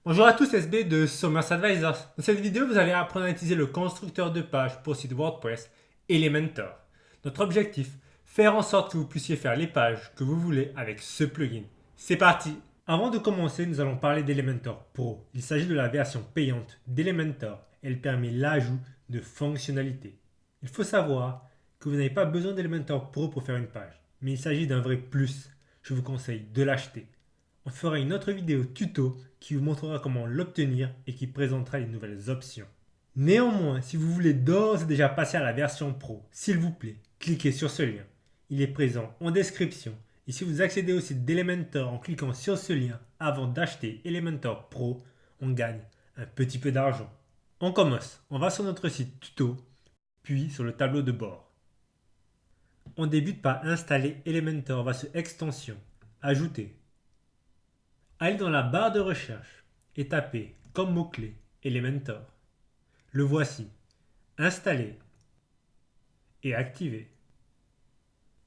Bonjour à tous, SB de Somers Advisors. Dans cette vidéo, vous allez apprendre à utiliser le constructeur de pages pour site WordPress Elementor. Notre objectif, faire en sorte que vous puissiez faire les pages que vous voulez avec ce plugin. C'est parti! Avant de commencer, nous allons parler d'Elementor Pro. Il s'agit de la version payante d'Elementor. Elle permet l'ajout de fonctionnalités. Il faut savoir que vous n'avez pas besoin d'Elementor Pro pour faire une page, mais il s'agit d'un vrai plus. Je vous conseille de l'acheter. On fera une autre vidéo tuto qui vous montrera comment l'obtenir et qui présentera les nouvelles options. Néanmoins, si vous voulez d'ores et déjà passer à la version pro, s'il vous plaît, cliquez sur ce lien. Il est présent en description. Et si vous accédez au site d'Elementor en cliquant sur ce lien avant d'acheter Elementor Pro, on gagne un petit peu d'argent. On commence. On va sur notre site tuto, puis sur le tableau de bord. On débute par installer Elementor. On va sur Extension, Ajouter. Allez dans la barre de recherche et tapez comme mot-clé Elementor. Le voici. Installé et activé.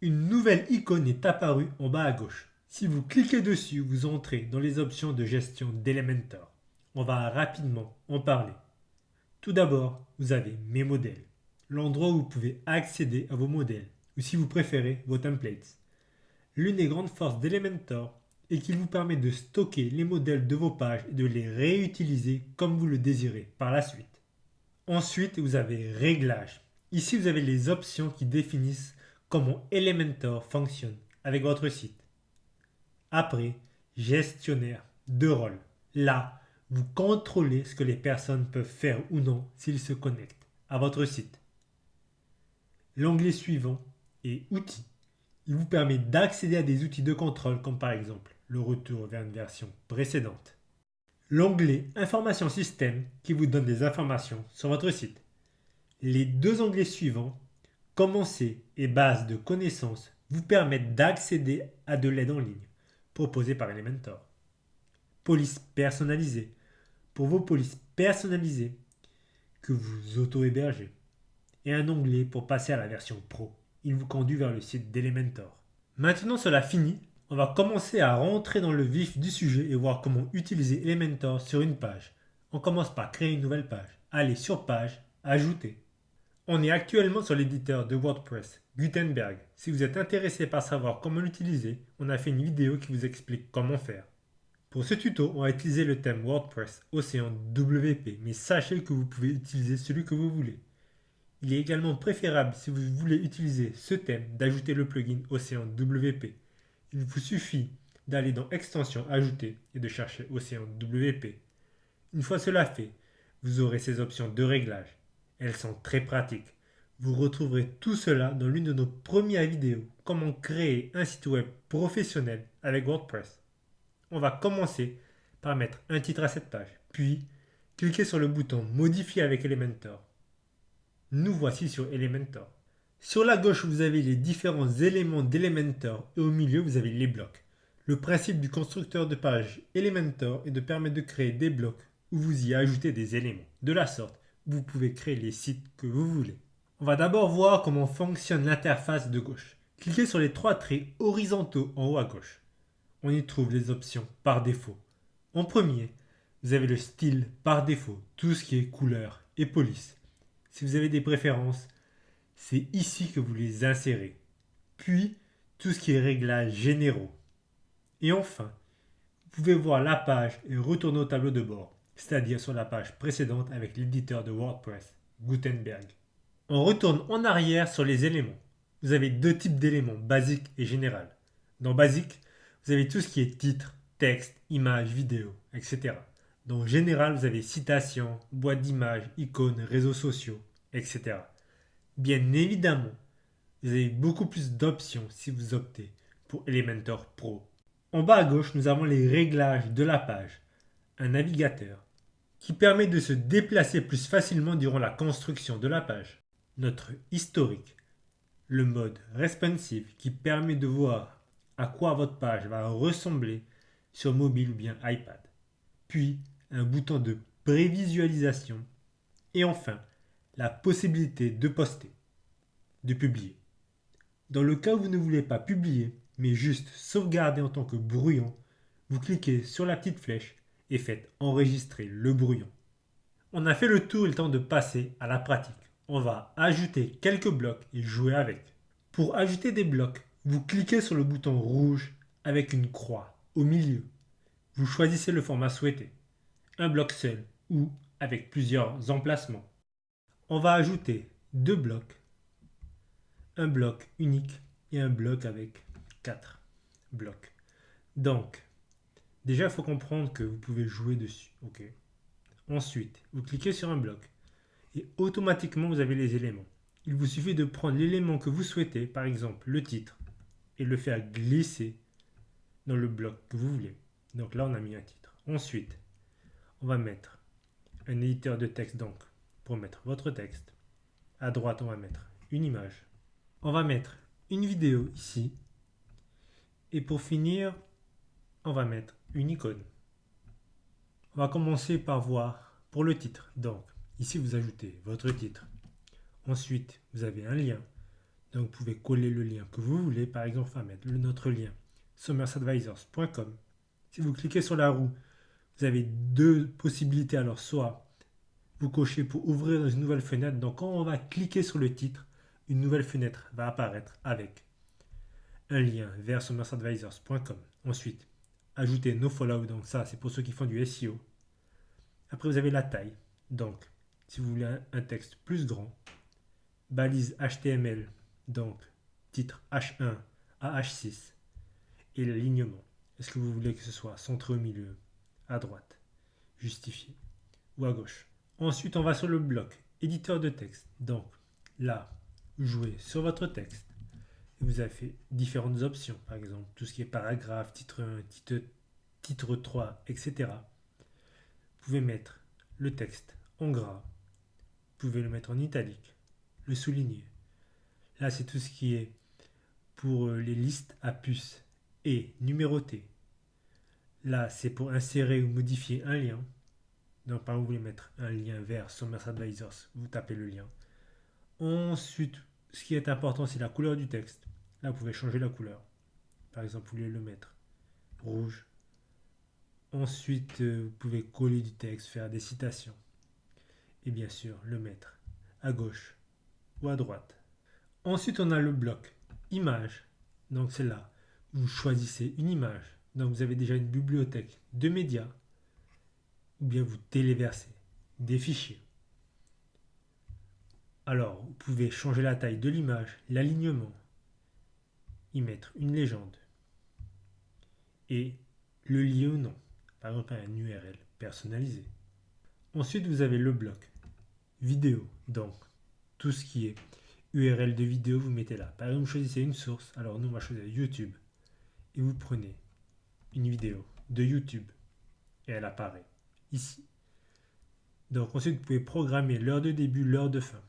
Une nouvelle icône est apparue en bas à gauche. Si vous cliquez dessus, vous entrez dans les options de gestion d'Elementor. On va rapidement en parler. Tout d'abord, vous avez Mes modèles, l'endroit où vous pouvez accéder à vos modèles, ou si vous préférez, vos templates. L'une des grandes forces d'Elementor est qu'il vous permet de stocker les modèles de vos pages et de les réutiliser comme vous le désirez par la suite. Ensuite, vous avez Réglages. Ici, vous avez les options qui définissent comment Elementor fonctionne avec votre site. Après, Gestionnaire de rôle. Là, vous contrôlez ce que les personnes peuvent faire ou non s'ils se connectent à votre site. L'onglet suivant est Outils. Il vous permet d'accéder à des outils de contrôle comme par exemple le retour vers une version précédente. L'onglet Information système qui vous donne des informations sur votre site. Les deux onglets suivants, Commencer et Base de connaissances, vous permettent d'accéder à de l'aide en ligne proposée par Elementor. Police personnalisée pour vos polices personnalisées que vous auto-hébergez. Et un onglet pour passer à la version Pro. Il vous conduit vers le site d'Elementor. Maintenant cela fini, on va commencer à rentrer dans le vif du sujet et voir comment utiliser Elementor sur une page. On commence par créer une nouvelle page. Allez sur Page, Ajouter. On est actuellement sur l'éditeur de WordPress, Gutenberg. Si vous êtes intéressé par savoir comment l'utiliser, on a fait une vidéo qui vous explique comment faire. Pour ce tuto, on va utiliser le thème WordPress Océan WP, mais sachez que vous pouvez utiliser celui que vous voulez. Il est également préférable, si vous voulez utiliser ce thème, d'ajouter le plugin Océan WP. Il vous suffit d'aller dans Extension Ajouter et de chercher Océan WP. Une fois cela fait, vous aurez ces options de réglage. Elles sont très pratiques. Vous retrouverez tout cela dans l'une de nos premières vidéos, comment créer un site web professionnel avec WordPress. On va commencer par mettre un titre à cette page, puis cliquez sur le bouton Modifier avec Elementor. Nous voici sur Elementor. Sur la gauche, vous avez les différents éléments d'Elementor et au milieu, vous avez les blocs. Le principe du constructeur de page Elementor est de permettre de créer des blocs où vous y ajoutez des éléments. De la sorte, vous pouvez créer les sites que vous voulez. On va d'abord voir comment fonctionne l'interface de gauche. Cliquez sur les trois traits horizontaux en haut à gauche. On y trouve les options par défaut. En premier, vous avez le style par défaut, tout ce qui est couleur et police. Si vous avez des préférences, c'est ici que vous les insérez. Puis, tout ce qui est réglages généraux. Et enfin, vous pouvez voir la page et retourner au tableau de bord, c'est-à-dire sur la page précédente avec l'éditeur de WordPress, Gutenberg. On retourne en arrière sur les éléments. Vous avez deux types d'éléments, basique et général. Dans basique, vous avez tout ce qui est titre, texte, image, vidéo, etc. Dans général, vous avez citation, boîte d'images, icônes, réseaux sociaux, etc. Bien évidemment, vous avez beaucoup plus d'options si vous optez pour Elementor Pro. En bas à gauche, nous avons les réglages de la page, un navigateur qui permet de se déplacer plus facilement durant la construction de la page, notre historique, le mode responsive qui permet de voir à quoi votre page va ressembler sur mobile ou bien iPad, puis un bouton de prévisualisation et enfin la possibilité de poster, de publier. Dans le cas où vous ne voulez pas publier, mais juste sauvegarder en tant que brouillon, vous cliquez sur la petite flèche et faites enregistrer le brouillon. On a fait le tour, il est temps de passer à la pratique. On va ajouter quelques blocs et jouer avec. Pour ajouter des blocs, vous cliquez sur le bouton rouge avec une croix au milieu. Vous choisissez le format souhaité, un bloc seul ou avec plusieurs emplacements. On va ajouter 2 blocs, un bloc unique et un bloc avec 4 blocs. Donc, déjà, il faut comprendre que vous pouvez jouer dessus. Ok. Ensuite, vous cliquez sur un bloc et automatiquement, vous avez les éléments. Il vous suffit de prendre l'élément que vous souhaitez, par exemple le titre, et le faire glisser dans le bloc que vous voulez. Donc là, on a mis un titre. Ensuite, on va mettre un éditeur de texte, donc pour mettre votre texte. À droite, on va mettre une image. On va mettre une vidéo ici. Et pour finir, on va mettre une icône. On va commencer par voir pour le titre. Donc, ici, vous ajoutez votre titre. Ensuite, vous avez un lien. Donc, vous pouvez coller le lien que vous voulez. Par exemple, on va mettre notre lien somersadvisors.com. Si vous cliquez sur la roue, vous avez 2 possibilités. Alors, soit vous cochez pour ouvrir dans une nouvelle fenêtre. Donc, quand on va cliquer sur le titre, une nouvelle fenêtre va apparaître avec un lien vers somersadvisors.com. Ensuite, ajouter nofollow. Donc, ça, c'est pour ceux qui font du SEO. Après, vous avez la taille. Donc, si vous voulez un texte plus grand, balise HTML, donc titre H1 à H6 et l'alignement. Est-ce que vous voulez que ce soit centré au milieu, à droite, justifié ou à gauche? Ensuite, on va sur le bloc éditeur de texte. Donc là, jouez sur votre texte. Vous avez fait différentes options, par exemple tout ce qui est paragraphe, titre 1, titre 3, etc. Vous pouvez mettre le texte en gras, vous pouvez le mettre en italique, le souligner. Là, c'est tout ce qui est pour les listes à puces et numérotées. Là, c'est pour insérer ou modifier un lien. Donc, par exemple, vous voulez mettre un lien vers Somers Advisors, vous tapez le lien. Ensuite, ce qui est important, c'est la couleur du texte. Là, vous pouvez changer la couleur. Par exemple, vous voulez le mettre rouge. Ensuite, vous pouvez coller du texte, faire des citations. Et bien sûr, le mettre à gauche ou à droite. Ensuite, on a le bloc image. Donc, c'est là. Vous choisissez une image. Donc, vous avez déjà une bibliothèque de médias. Ou bien vous téléversez des fichiers. Alors, vous pouvez changer la taille de l'image, l'alignement, y mettre une légende et le lier ou non. Par exemple, un URL personnalisé. Ensuite, vous avez le bloc vidéo. Donc, tout ce qui est URL de vidéo, vous mettez là. Par exemple, vous choisissez une source. Alors, nous, on va choisir YouTube. Et vous prenez une vidéo de YouTube. Et elle apparaît ici. Donc, ensuite, vous pouvez programmer l'heure de début, l'heure de fin.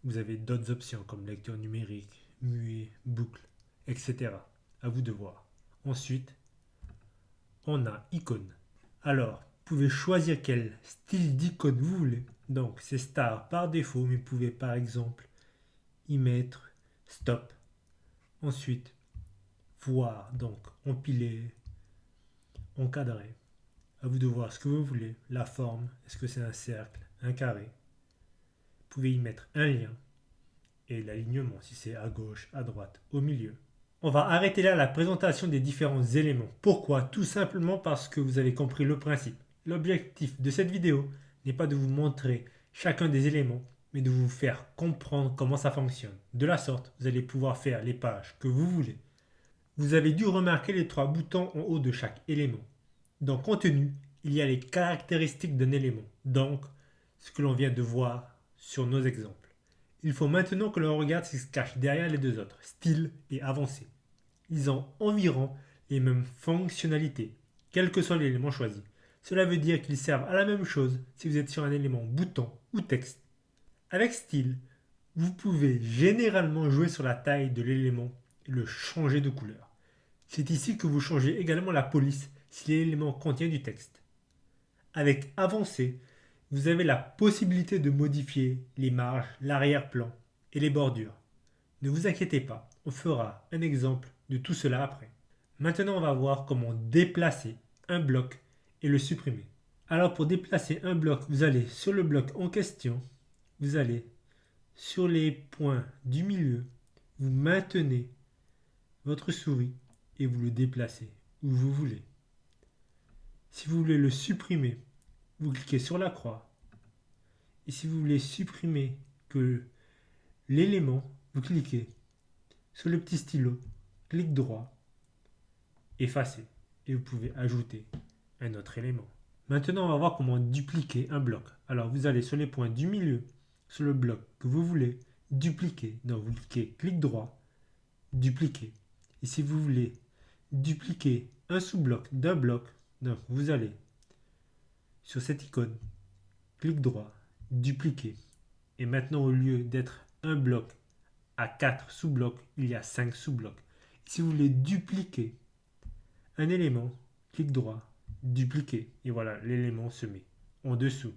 Vous avez d'autres options comme lecture numérique, muet, boucle, etc. À vous de voir. Ensuite, on a icône. Alors, vous pouvez choisir quel style d'icône vous voulez. Donc, c'est star par défaut, mais vous pouvez par exemple y mettre stop. Ensuite, voir, donc empiler, encadrer. À vous de voir ce que vous voulez. La forme, est-ce que c'est un cercle, un carré. Vous pouvez y mettre un lien et l'alignement, si c'est à gauche, à droite, au milieu. On va arrêter là la présentation des différents éléments. Pourquoi? Tout simplement parce que vous avez compris le principe. L'objectif de cette vidéo n'est pas de vous montrer chacun des éléments, mais de vous faire comprendre comment ça fonctionne. De la sorte, vous allez pouvoir faire les pages que vous voulez. Vous avez dû remarquer les 3 boutons en haut de chaque élément. Dans Contenu, il y a les caractéristiques d'un élément, donc ce que l'on vient de voir sur nos exemples. Il faut maintenant que l'on regarde ce qui se cache derrière les 2 autres, Style et Avancé. Ils ont environ les mêmes fonctionnalités, quel que soit l'élément choisi. Cela veut dire qu'ils servent à la même chose si vous êtes sur un élément bouton ou texte. Avec Style, vous pouvez généralement jouer sur la taille de l'élément et le changer de couleur. C'est ici que vous changez également la police si l'élément contient du texte. Avec Avancé, vous avez la possibilité de modifier les marges, l'arrière-plan et les bordures. Ne vous inquiétez pas, on fera un exemple de tout cela après. Maintenant, on va voir comment déplacer un bloc et le supprimer. Alors pour déplacer un bloc, vous allez sur le bloc en question, vous allez sur les points du milieu, vous maintenez votre souris et vous le déplacez où vous voulez. Si vous voulez le supprimer, vous cliquez sur la croix. Et si vous voulez supprimer que l'élément, vous cliquez sur le petit stylo, clic droit, effacer. Et vous pouvez ajouter un autre élément. Maintenant, on va voir comment dupliquer un bloc. Alors, vous allez sur les points du milieu, sur le bloc que vous voulez dupliquer. Donc, vous cliquez clic droit, dupliquer. Et si vous voulez dupliquer un sous-bloc d'un bloc, donc vous allez sur cette icône, clic droit, dupliquer. Et maintenant, au lieu d'être un bloc à 4 sous-blocs, il y a 5 sous-blocs. Si vous voulez dupliquer un élément, clic droit, dupliquer. Et voilà, l'élément se met en dessous.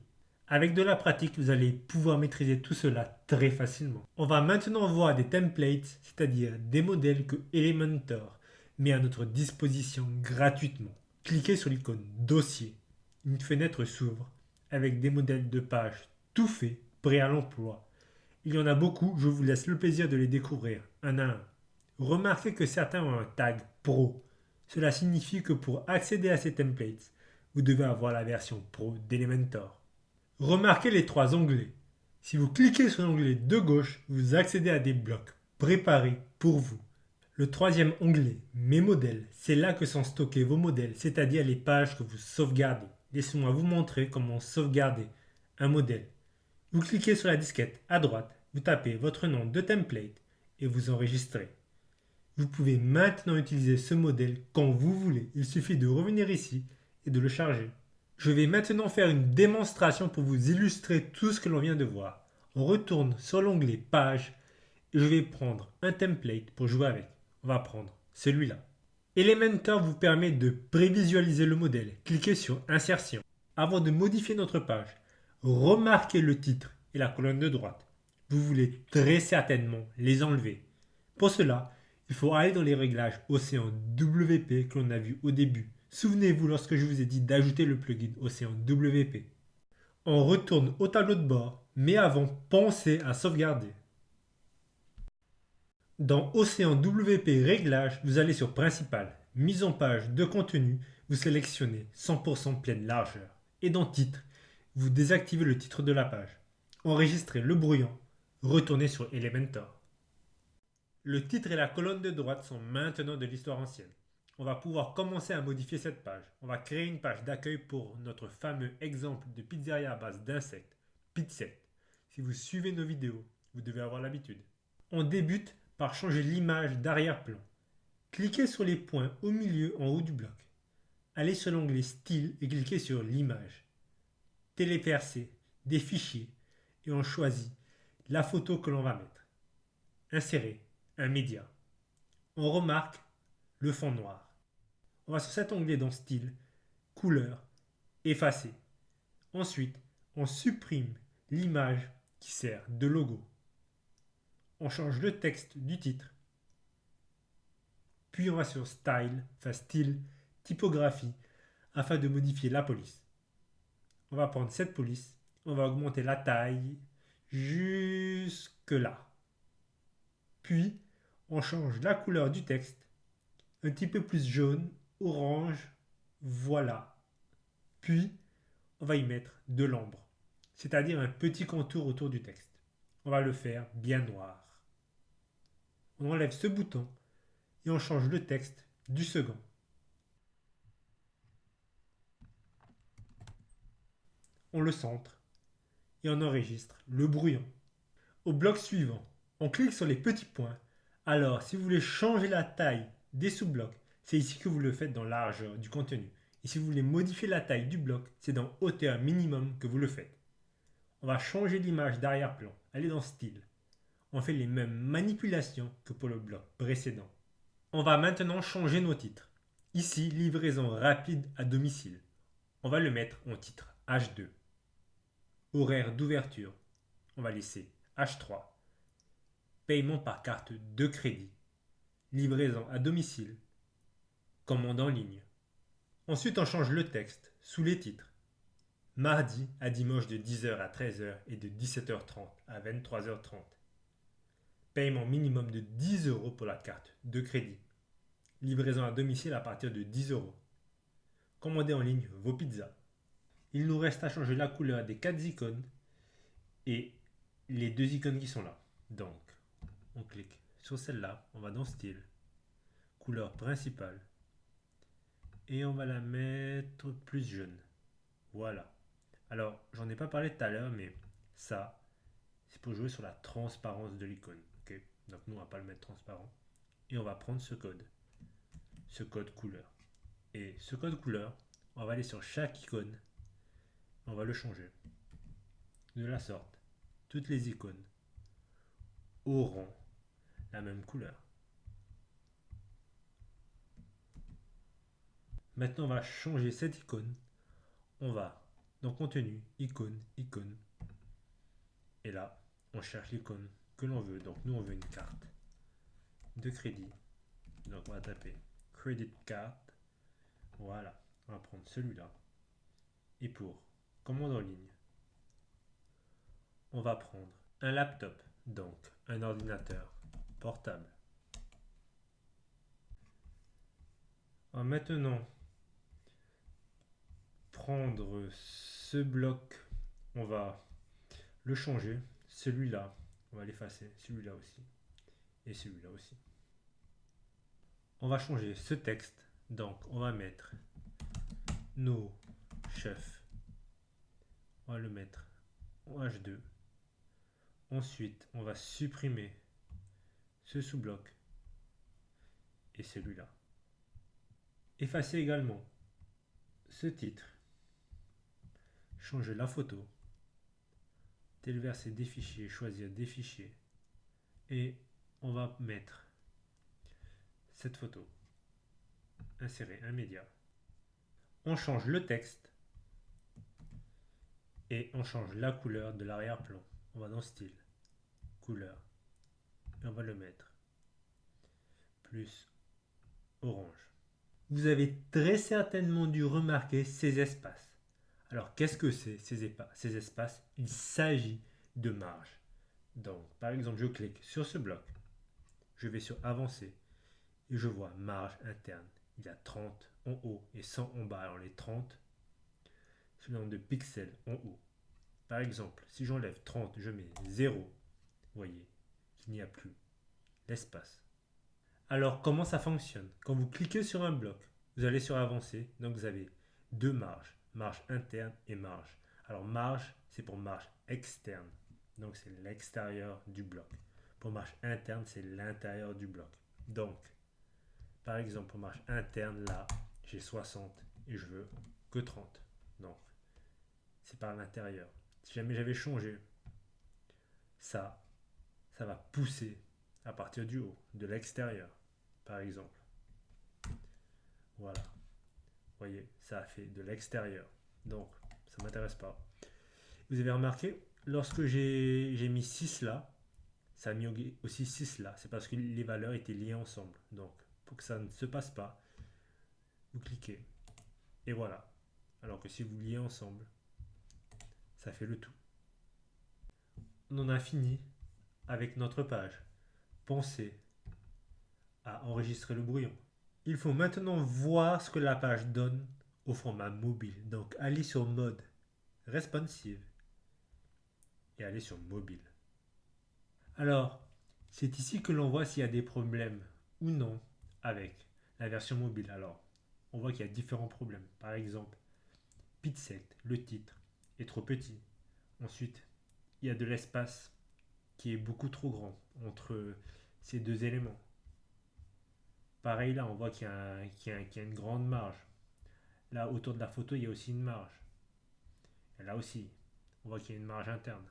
Avec de la pratique, vous allez pouvoir maîtriser tout cela très facilement. On va maintenant voir des templates, c'est-à-dire des modèles que Elementor met à notre disposition gratuitement. Cliquez sur l'icône Dossier. Une fenêtre s'ouvre avec des modèles de pages tout faits, prêts à l'emploi. Il y en a beaucoup, je vous laisse le plaisir de les découvrir un à un. Remarquez que certains ont un tag Pro. Cela signifie que pour accéder à ces templates, vous devez avoir la version Pro d'Elementor. Remarquez les 3 onglets. Si vous cliquez sur l'onglet de gauche, vous accédez à des blocs préparés pour vous. Le 3e onglet, Mes modèles, c'est là que sont stockés vos modèles, c'est-à-dire les pages que vous sauvegardez. Laissez-moi vous montrer comment sauvegarder un modèle. Vous cliquez sur la disquette à droite, vous tapez votre nom de template et vous enregistrez. Vous pouvez maintenant utiliser ce modèle quand vous voulez. Il suffit de revenir ici et de le charger. Je vais maintenant faire une démonstration pour vous illustrer tout ce que l'on vient de voir. On retourne sur l'onglet Pages et je vais prendre un template pour jouer avec. On va prendre celui-là. Elementor vous permet de prévisualiser le modèle. Cliquez sur Insertion. Avant de modifier notre page, remarquez le titre et la colonne de droite. Vous voulez très certainement les enlever. Pour cela, il faut aller dans les réglages Océan WP que l'on a vu au début. Souvenez-vous lorsque je vous ai dit d'ajouter le plugin Océan WP. On retourne au tableau de bord, mais avant, pensez à sauvegarder. Dans Océan WP Réglages, vous allez sur Principal, Mise en page de contenu, vous sélectionnez 100% pleine largeur. Et dans Titre, vous désactivez le titre de la page. Enregistrez le brouillon, retournez sur Elementor. Le titre et la colonne de droite sont maintenant de l'histoire ancienne. On va pouvoir commencer à modifier cette page. On va créer une page d'accueil pour notre fameux exemple de pizzeria à base d'insectes, Pizzette. Si vous suivez nos vidéos, vous devez avoir l'habitude. On débute par changer l'image d'arrière-plan. Cliquez sur les points au milieu en haut du bloc. Allez sur l'onglet Style et cliquez sur l'image. Téléverser des fichiers et on choisit la photo que l'on va mettre. Insérer un média. On remarque le fond noir. On va sur cet onglet dans Style, Couleur, Effacer. Ensuite, on supprime l'image qui sert de logo. On change le texte du titre. Puis on va sur Style, Style, Typographie, afin de modifier la police. On va prendre cette police, on va augmenter la taille jusque là. Puis, on change la couleur du texte, un petit peu plus jaune, orange, voilà. Puis, on va y mettre de l'ombre, c'est-à-dire un petit contour autour du texte. On va le faire bien noir. On enlève ce bouton et on change le texte du second. On le centre et on enregistre le brouillon. Au bloc suivant, on clique sur les petits points. Alors, si vous voulez changer la taille des sous-blocs, c'est ici que vous le faites dans largeur du contenu. Et si vous voulez modifier la taille du bloc, c'est dans hauteur minimum que vous le faites. On va changer l'image d'arrière-plan. Allez dans Style. On fait les mêmes manipulations que pour le bloc précédent. On va maintenant changer nos titres. Ici, livraison rapide à domicile. On va le mettre en titre H2. Horaire d'ouverture. On va laisser H3. Paiement par carte de crédit. Livraison à domicile. Commande en ligne. Ensuite, on change le texte sous les titres. Mardi à dimanche de 10h à 13h et de 17h30 à 23h30. Paiement minimum de 10 euros pour la carte de crédit. Livraison à domicile à partir de 10 euros. Commandez en ligne vos pizzas. Il nous reste à changer la couleur des 4 icônes et les 2 icônes qui sont là. Donc, on clique sur celle-là, on va dans Style, couleur principale, et on va la mettre plus jaune. Voilà. Alors, j'en ai pas parlé tout à l'heure, mais ça, c'est pour jouer sur la transparence de l'icône. Ok. Donc, nous, on va pas le mettre transparent. Et on va prendre ce code couleur. Et ce code couleur, on va aller sur chaque icône, on va le changer. De la sorte, toutes les icônes auront la même couleur. Maintenant, on va changer cette icône. On va dans contenu, icône, icône. Et là, on cherche l'icône que l'on veut. Donc, nous, on veut une carte de crédit. Donc, on va taper Credit Card. Voilà, on va prendre celui-là. Et pour commande en ligne, on va prendre un laptop, donc un ordinateur portable. On va maintenant prendre ce bloc, on va le changer, celui-là, on va l'effacer, celui-là aussi, et celui-là aussi. On va changer ce texte, donc on va mettre nos chefs, on va le mettre en H2. Ensuite, on va supprimer ce sous-bloc et celui-là. Effacer également ce titre. Changer la photo. Téléverser des fichiers, choisir des fichiers. Et on va mettre cette photo. Insérer un média. On change le texte. Et on change la couleur de l'arrière-plan. On va dans Style, Couleur. Et on va le mettre plus orange. Vous avez très certainement dû remarquer ces espaces. Alors, qu'est-ce que c'est ces espaces? Il s'agit de marge. Donc, par exemple, je clique sur ce bloc. Je vais sur Avancer. Et je vois marge interne. Il y a 30 en haut et 100 en bas. Alors, les 30, c'est le nombre de pixels en haut. Par exemple, si j'enlève 30, je mets 0. Vous voyez qu'il n'y a plus l'espace. Alors, comment ça fonctionne? Quand vous cliquez sur un bloc, vous allez sur Avancer, donc vous avez deux marges, marge interne et marge. Alors, marge, c'est pour marge externe, donc c'est l'extérieur du bloc. Pour marge interne, c'est l'intérieur du bloc. Donc, par exemple, pour marge interne, là, j'ai 60 et je veux que 30. Donc, c'est par l'intérieur. Si jamais j'avais changé ça, ça va pousser à partir du haut, de l'extérieur, par exemple. Voilà. Vous voyez, ça a fait de l'extérieur. Donc, ça ne m'intéresse pas. Vous avez remarqué, lorsque j'ai mis 6 là, ça a mis aussi 6 là. C'est parce que les valeurs étaient liées ensemble. Donc, pour que ça ne se passe pas, vous cliquez. Et voilà. Alors que si vous liez ensemble, ça fait le tout. On en a fini avec notre page. Pensez à enregistrer le brouillon. Il faut maintenant voir ce que la page donne au format mobile. Donc, allez sur Mode Responsive et allez sur Mobile. Alors, c'est ici que l'on voit s'il y a des problèmes ou non avec la version mobile. Alors, on voit qu'il y a différents problèmes. Par exemple, Pixel, le titre, est trop petit. Ensuite, il y a de l'espace qui est beaucoup trop grand entre ces deux éléments. Pareil là, on voit qu'il y a une grande marge. Là, autour de la photo, il y a aussi une marge. Et là aussi, on voit qu'il y a une marge interne.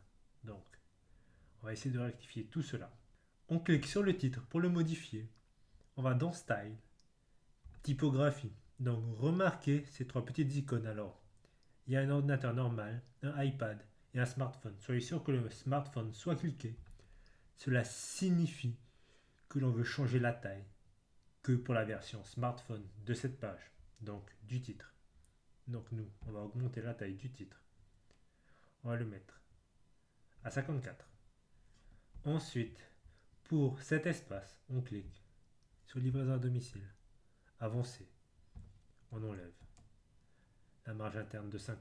Donc, on va essayer de rectifier tout cela. On clique sur le titre pour le modifier. On va dans Style, Typographie. Donc, remarquez ces trois petites icônes. Alors, il y a un ordinateur normal, un iPad et un smartphone. Soyez sûr que le smartphone soit cliqué. Cela signifie que l'on veut changer la taille que pour la version smartphone de cette page, donc du titre. Donc nous, on va augmenter la taille du titre On va le mettre à 54. Ensuite, pour cet espace, on clique sur livraison à domicile, avancer, on enlève la marge interne de 50.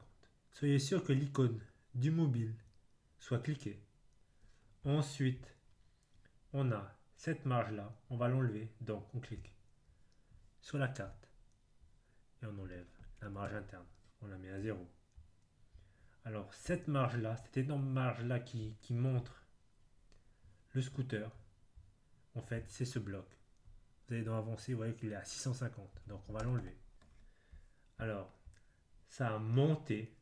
Soyez sûr que l'icône du mobile soit cliquée. Ensuite, on a cette marge-là, on va l'enlever, donc on clique sur la carte et on enlève la marge interne, on la met à 0. Alors cette marge-là, cette énorme marge-là qui montre le scooter, en fait c'est ce bloc. Vous allez dans avancer, vous voyez qu'il est à 650, donc on va l'enlever. Alors, ça a monté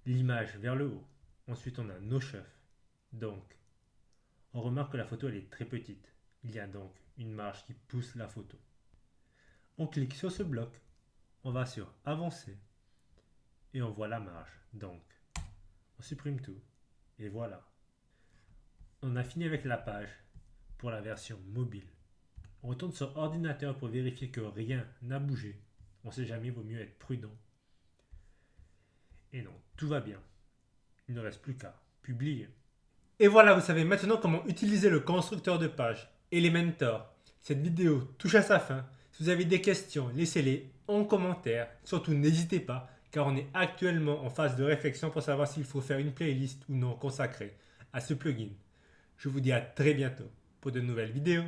l'image vers le haut. Ensuite, on a nos chefs. Donc, on remarque que la photo elle est très petite. Il y a donc une marge qui pousse la photo. On clique sur ce bloc, on va sur avancer et on voit la marge. Donc, on supprime tout et voilà. On a fini avec la page pour la version mobile. On retourne sur ordinateur pour vérifier que rien n'a bougé. On ne sait jamais, il vaut mieux être prudent. Et non, tout va bien. Il ne reste plus qu'à publier. Et voilà, vous savez maintenant comment utiliser le constructeur de page Elementor. Cette vidéo touche à sa fin. Si vous avez des questions, laissez-les en commentaire. Surtout, n'hésitez pas, car on est actuellement en phase de réflexion pour savoir s'il faut faire une playlist ou non consacrée à ce plugin. Je vous dis à très bientôt pour de nouvelles vidéos.